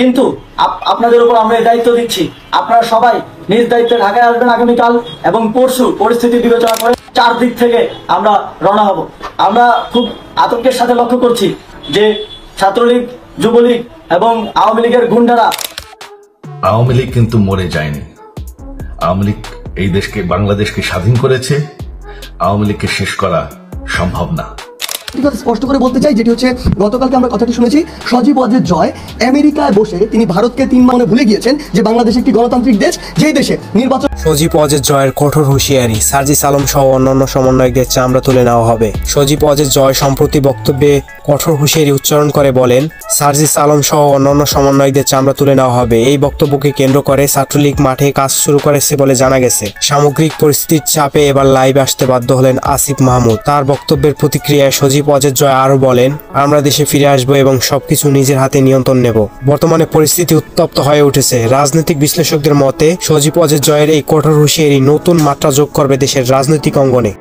কিন্তু আপনাদের উপর আমরা এই দায়িত্ব দিচ্ছি, আপনারা সবাই নিজ দায়িত্বে ঢাকায় আসবেন আগামীকাল এবং পরশু পরিস্থিতি বিবেচনা করে চারদিক থেকে আমরা রওনা হব। আমরা খুব আতঙ্কের সাথে লক্ষ্য করছি যে ছাত্রলীগ, যুবলীগ এবং আওয়ামী লীগের গুন্ডারা। আওয়ামী লীগ কিন্তু মরে যায়নি। আওয়ামী লীগ এই দেশকে, বাংলাদেশকে স্বাধীন করেছে। আওয়ামী লীগকে শেষ করা সম্ভব না। স্পষ্ট করে বলতে চাই, যেটি হচ্ছে গতকালকে আমরা কথাটি শুনেছি, সজীব ওয়াজেদ জয় আমেরিকায় বসে তিনি ভারতকে 3 মানে ভুলে গিয়েছেন যে বাংলাদেশ একটি গণতান্ত্রিক দেশ, যেই দেশে নির্বাচন। সজীব ওয়াজেদ জয়ের কঠোর হুঁশিয়ারি, সার্জিস আলম সহ অন্যান্য সমন্বয়কদের চামড়া তুলে নেওয়া হবে। সজীব ওয়াজেদ জয় সম্প্রতি বক্তব্যে কঠোর হুঁশিয়ারি উচ্চারণ করে বলেন, সার্জিস আলম সহ অন্যান্য সমন্বয়কদের চামড়া তুলে নেওয়া হবে। এই বক্তব্যকে কেন্দ্র করে ছাত্রলীগ মাঠে কাজ শুরু করেছে বলে জানা গেছে। সামগ্রিক পরিস্থিতির চাপে এবার লাইভে আসতে বাধ্য হলেন আসিফ মাহমুদ। তার বক্তব্যের প্রতিক্রিয়ায় সজীব ওয়াজেদ জয় আরো বলেন, আমরা দেশে ফিরে আসবো এবং সবকিছু নিজের হাতে নিয়ন্ত্রণ নেব। বর্তমানে পরিস্থিতি উত্তপ্ত হয়ে উঠেছে। রাজনৈতিক বিশ্লেষকদের মতে সজীব ওয়াজেদ জয়ের এই কঠোর হুঁশিয়ারি নতুন মাত্রা যোগ করবে দেশের রাজনৈতিক অঙ্গনে।